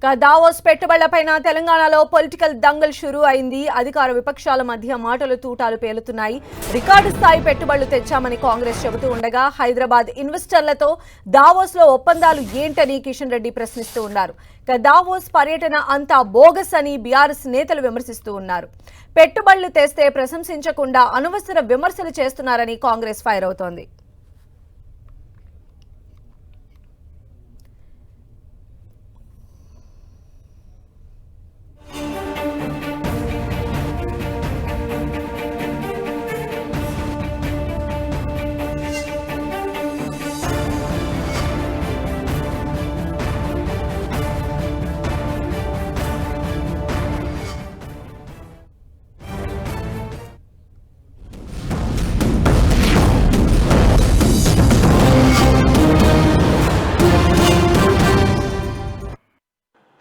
Davos పెట్టుబడులపైన తెలంగాణలో political Dangal షురూ అయింది. అధికార విపక్షాల మధ్య మాటలు తూటాలు పేలుతున్నాయి. రికార్డు స్థాయి పెట్టుబడులు తెచ్చామని కాంగ్రెస్ చెబుతూ ఉండగా హైదరాబాద్ ఇన్వెస్టర్లతో దావోస్ లో ఒప్పందాలు ఏంటని కిషన్ రెడ్డి ప్రశ్నిస్తూ ఉన్నారు. దావోస్ పర్యటన అంతా బోగస్ అని బీఆర్ఎస్ నేతలు విమర్శిస్తూ ఉన్నారు. పెట్టుబడులు తెస్తే ప్రశంసించకుండా అనవసర విమర్శలు చేస్తున్నారని కాంగ్రెస్ ఫైర్ అవుతోంది.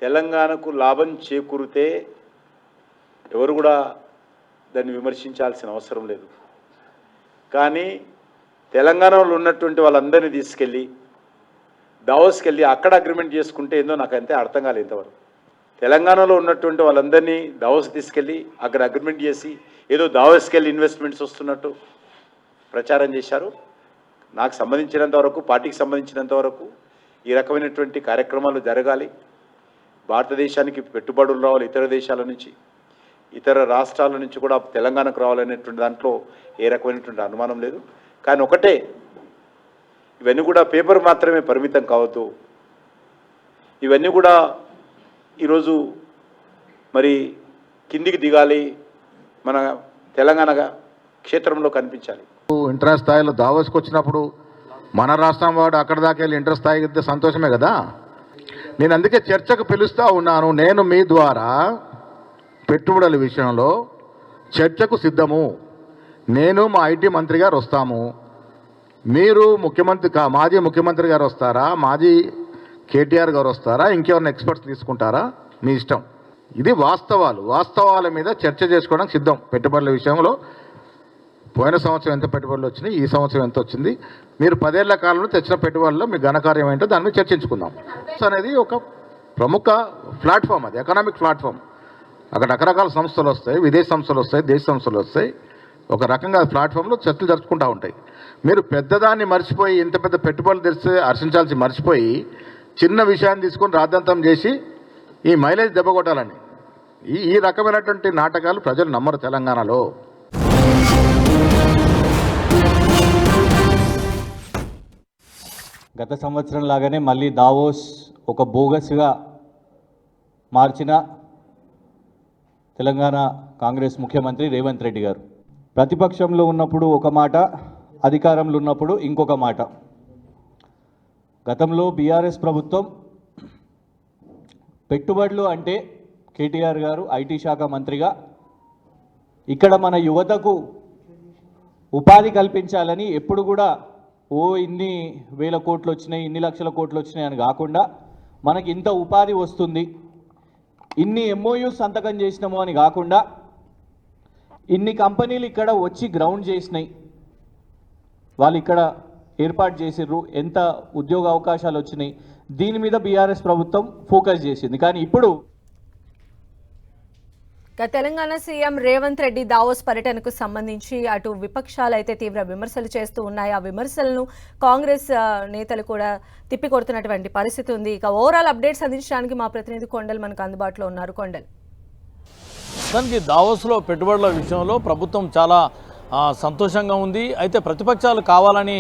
తెలంగాణకు లాభం చేకూరితే ఎవరు కూడా దాన్ని విమర్శించాల్సిన అవసరం లేదు. కానీ తెలంగాణలో ఉన్నటువంటి వాళ్ళందరినీ తీసుకెళ్ళి దావోస్కి వెళ్ళి అక్కడ అగ్రిమెంట్ చేసుకుంటే ఏందో నాకు అంతే అర్థం కాలేదు. ఇంతవరకు తెలంగాణలో ఉన్నటువంటి వాళ్ళందరినీ దావోస్ తీసుకెళ్ళి అక్కడ అగ్రిమెంట్ చేసి ఏదో దావోస్కి వెళ్ళి ఇన్వెస్ట్మెంట్స్ వస్తున్నట్టు ప్రచారం చేశారు. నాకు సంబంధించినంత వరకు, పార్టీకి సంబంధించినంత వరకు ఈ రకమైనటువంటి కార్యక్రమాలు జరగాలి. భారతదేశానికి పెట్టుబడులు రావాలి, ఇతర దేశాల నుంచి, ఇతర రాష్ట్రాల నుంచి కూడా తెలంగాణకు రావాలనేటువంటి దాంట్లో ఏ రకమైనటువంటి అనుమానం లేదు. కానీ ఒకటే, ఇవన్నీ కూడా పేపర్ మాత్రమే పరిమితం కావద్దు. ఇవన్నీ కూడా ఈరోజు మరి కిందికి దిగాలి, మన తెలంగాణ క్షేత్రంలో కనిపించాలి. ఇంటర్ స్థాయిలో దావోస్కి వచ్చినప్పుడు మన రాష్ట్రం వాడు అక్కడ దాకా వెళ్ళి ఇంటర్ స్థాయికి సంతోషమే కదా. నేను అందుకే చర్చకు పిలుస్తూ ఉన్నాను. నేను మీ ద్వారా పెట్టుబడుల విషయంలో చర్చకు సిద్ధము. నేను మా ఐటీ మంత్రి గారు వస్తాము. మీరు మాజీ ముఖ్యమంత్రి గారు వస్తారా, మాజీ కేటీఆర్ గారు వస్తారా, ఇంకెవరైనా ఎక్స్పర్ట్స్ తీసుకుంటారా, మీ ఇష్టం. ఇది వాస్తవాల మీద చర్చ చేసుకోవడానికి సిద్ధం. పెట్టుబడుల విషయంలో పోయిన సంవత్సరం ఎంత పెట్టుబడులు వచ్చినాయి, ఈ సంవత్సరం ఎంత వచ్చింది, మీరు 10 ఏళ్ల కాలంలో తెచ్చిన పెట్టుబడుల్లో మీ ఘనకార్యం ఏంటో దాని మీద చర్చించుకుందాం. అనేది ఒక ప్రముఖ ప్లాట్ఫామ్, అది ఎకనామిక్ ప్లాట్ఫామ్. అక్కడ రకరకాల సంస్థలు వస్తాయి, విదేశీ సంస్థలు వస్తాయి, దేశ సంస్థలు వస్తాయి. ఒక రకంగా ప్లాట్ఫామ్లో చర్చలు జరుపుకుంటూ ఉంటాయి. మీరు పెద్దదాన్ని మర్చిపోయి, ఇంత పెద్ద పెట్టుబడులు తెరిస్తే హర్షించాల్సి మర్చిపోయి చిన్న విషయాన్ని తీసుకొని రాద్ధాంతం చేసి ఈ మైలేజ్ దెబ్బ కొట్టాలని ఈ రకమైనటువంటి నాటకాలు ప్రజలు నమ్మరు తెలంగాణలో. గత సంవత్సరం లాగానే మళ్ళీ దావోస్ ఒక బోగస్గా మార్చిన తెలంగాణ కాంగ్రెస్ ముఖ్యమంత్రి రేవంత్ రెడ్డి గారు. ప్రతిపక్షంలో ఉన్నప్పుడు ఒక మాట, అధికారంలో ఉన్నప్పుడు ఇంకొక మాట. గతంలో బీఆర్ఎస్ ప్రభుత్వం పెట్టుబడులు అంటే కేటీఆర్ గారు ఐటీ శాఖ మంత్రిగా ఇక్కడ మన యువతకు ఉపాధి కల్పించాలని ఎప్పుడు కూడా ఇన్ని వేల కోట్లు వచ్చినాయి, ఇన్ని లక్షల కోట్లు వచ్చినాయి అని కాకుండా మనకి ఇంత ఉపాధి వస్తుంది, ఇన్ని ఎంఓయూస్ సంతకం చేసినాము అని కాకుండా ఇన్ని కంపెనీలు ఇక్కడ వచ్చి గ్రౌండ్ చేసినాయి, వాళ్ళు ఇక్కడ ఏర్పాటు చేసిర్రు, ఎంత ఉద్యోగ అవకాశాలు వచ్చినాయి, దీని మీద బీఆర్ఎస్ ప్రభుత్వం ఫోకస్ చేసింది. కానీ ఇప్పుడు తెలంగాణ సీఎం రేవంత్ రెడ్డి దావోస్ పర్యటనకు సంబంధించి అటు విపక్షాలు అయితే తీవ్ర విమర్శలు చేస్తూ ఉన్నాయి. ఆ విమర్శలను కాంగ్రెస్ నేతలు కూడా తిప్పికొడుతున్నటువంటి పరిస్థితి ఉంది. ఇక ఓవరాల్ అప్డేట్స్ అందించడానికి మా ప్రతినిధి కొండల్ మనకు అందుబాటులో ఉన్నారు. కొండల్, దావోస్లో పెట్టుబడుల విషయంలో ప్రభుత్వం చాలా సంతోషంగా ఉంది. అయితే ప్రతిపక్షాలు కావాలని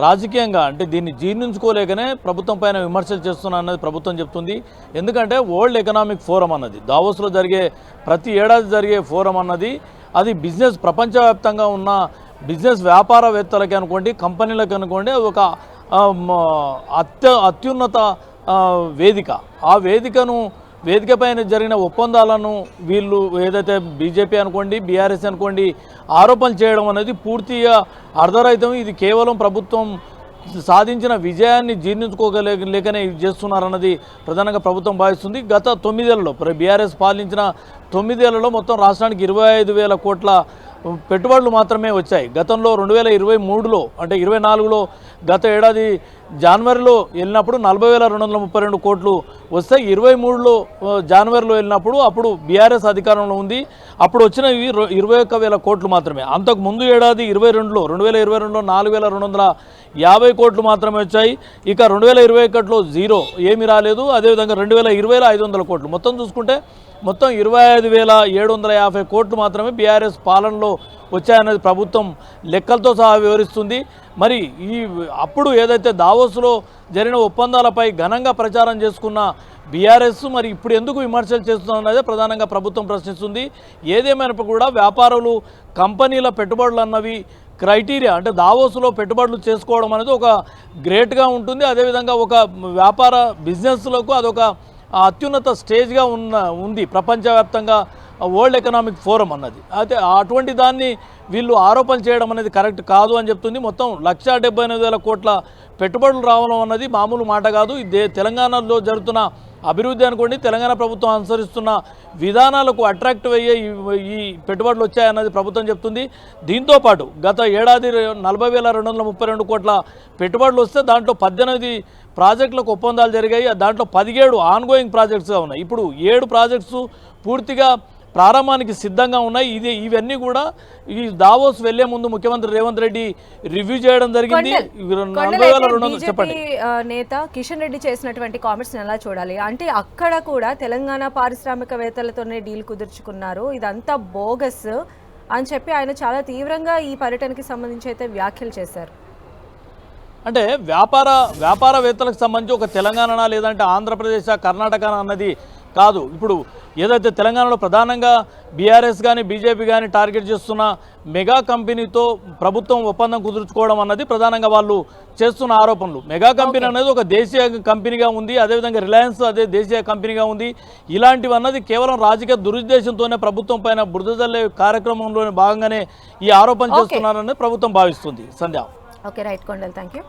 రాజకీయంగా అంటే దీన్ని జీర్ణించుకోలేకనే ప్రభుత్వం పైన విమర్శలు చేస్తున్నా అన్నది ప్రభుత్వం చెప్తుంది. ఎందుకంటే వరల్డ్ ఎకనామిక్ ఫోరం అన్నది, దావోస్లో ప్రతి ఏడాది జరిగే ఫోరం అన్నది, అది బిజినెస్ ప్రపంచవ్యాప్తంగా ఉన్న బిజినెస్ వ్యాపారవేత్తలకి అనుకోండి, కంపెనీలకు అనుకోండి, ఒక అత్యున్నత వేదిక. ఆ వేదిక పైన జరిగిన ఒప్పందాలను వీళ్ళు ఏదైతే బీజేపీ అనుకోండి, బీఆర్ఎస్ అనుకోండి ఆరోపణలు చేయడం అనేది పూర్తిగా అర్ధరహితం. ఇది కేవలం ప్రభుత్వం సాధించిన విజయాన్ని జీర్ణించుకోలేకనే చేస్తున్నారన్నది ప్రధానంగా ప్రభుత్వం భావిస్తుంది. గత 9 ఏళ్లలో బీఆర్ఎస్ పాలించిన 9 ఏళ్లలో మొత్తం రాష్ట్రానికి 25,000 కోట్ల పెట్టుబడులు మాత్రమే వచ్చాయి. గతంలో 2023లో అంటే 24లో గత ఏడాది జనవరిలో వెళ్ళినప్పుడు 40,232 కోట్లు వస్తే 23లో జనవరిలో వెళ్ళినప్పుడు అప్పుడు బీఆర్ఎస్ అధికారంలో ఉంది. అప్పుడు వచ్చినవి 21,000 కోట్లు మాత్రమే. అంతకు ముందు ఏడాది 2022లో 4,250 కోట్లు మాత్రమే వచ్చాయి. ఇక 2021లో జీరో, ఏమీ రాలేదు. అదేవిధంగా 2020లో 500 కోట్లు. మొత్తం చూసుకుంటే మొత్తం 25,750 కోట్లు మాత్రమే బీఆర్ఎస్ పాలనలో వచ్చాయన్నది ప్రభుత్వం లెక్కలతో సహా వివరిస్తుంది. మరి అప్పుడు ఏదైతే దావోస్లో జరిగిన ఒప్పందాలపై ఘనంగా ప్రచారం చేసుకున్న బీఆర్ఎస్ మరి ఇప్పుడు ఎందుకు విమర్శలు చేస్తుందన్నదే ప్రధానంగా ప్రభుత్వం ప్రశ్నిస్తుంది. ఏదేమైనప్పుడు కూడా వ్యాపారులు, కంపెనీల పెట్టుబడులు అన్నవి క్రైటీరియా, అంటే దావోస్లో పెట్టుబడులు చేసుకోవడం అనేది ఒక గ్రేట్గా ఉంటుంది. అదేవిధంగా ఒక వ్యాపార బిజినెస్లకు అదొక అత్యున్నత స్టేజ్గా ఉంది ప్రపంచవ్యాప్తంగా వరల్డ్ ఎకనామిక్ ఫోరం అన్నది. అయితే అటువంటి దాన్ని వీళ్ళు ఆరోపణ చేయడం అనేది కరెక్ట్ కాదు అని చెప్తుంది. మొత్తం 1,78,000 కోట్ల పెట్టుబడులు రావడం అన్నది మామూలు మాట కాదు. తెలంగాణలో జరుగుతున్న అభివృద్ధి అనుకోండి, తెలంగాణ ప్రభుత్వం అనుసరిస్తున్న విధానాలకు అట్రాక్టివ్ అయ్యే ఈ పెట్టుబడులు వచ్చాయన్నది ప్రభుత్వం చెప్తుంది. దీంతోపాటు గత ఏడాది 40,232 కోట్ల పెట్టుబడులు వస్తే దాంట్లో 18 ప్రాజెక్టులకు ఒప్పందాలు జరిగాయి. దాంట్లో 17 ఆన్గోయింగ్ ప్రాజెక్ట్స్గా ఉన్నాయి. ఇప్పుడు 7 ప్రాజెక్ట్స్ పూర్తిగా ప్రారంభానికి సిద్ధంగా ఉన్నాయి. ఇవన్నీ కూడా ఈ దావోస్ వెళ్లే ముందు ముఖ్యమంత్రి రేవంత్ రెడ్డి రివ్యూ చేయడం జరిగింది. 40,200 చెప్పండి. నేత కిషన్ రెడ్డి చేసినటువంటి కామెంట్స్ ఎలా చూడాలి అంటే అక్కడ కూడా తెలంగాణ పారిశ్రామికవేత్తలతోనే డీల్ కుదుర్చుకున్నారు, ఇదంతా బోగస్ అని చెప్పి ఆయన చాలా తీవ్రంగా ఈ పర్యటనకి సంబంధించి అయితే వ్యాఖ్యలు చేశారు. అంటే వ్యాపారవేత్తలకు సంబంధించి ఒక తెలంగాణ లేదంటే ఆంధ్రప్రదేశ్, కర్ణాటక అన్నది కాదు. ఇప్పుడు ఏదైతే తెలంగాణలో ప్రధానంగా బీఆర్ఎస్ కానీ బీజేపీ కానీ టార్గెట్ చేస్తున్న మెగా కంపెనీతో ప్రభుత్వం ఒప్పందం కుదుర్చుకోవడం అన్నది ప్రధానంగా వాళ్ళు చేస్తున్న ఆరోపణలు. మెగా కంపెనీ అనేది ఒక దేశీయ కంపెనీగా ఉంది, అదేవిధంగా రిలయన్స్ అదే దేశీయ కంపెనీగా ఉంది. ఇలాంటివి అన్నది కేవలం రాజకీయ దురుద్దేశంతోనే ప్రభుత్వం పైన బురద జల్లే కార్యక్రమంలోనే భాగంగానే ఈ ఆరోపణ చేస్తున్నారని ప్రభుత్వం భావిస్తుంది. Sandhya. Okay, right Kondal, thank you.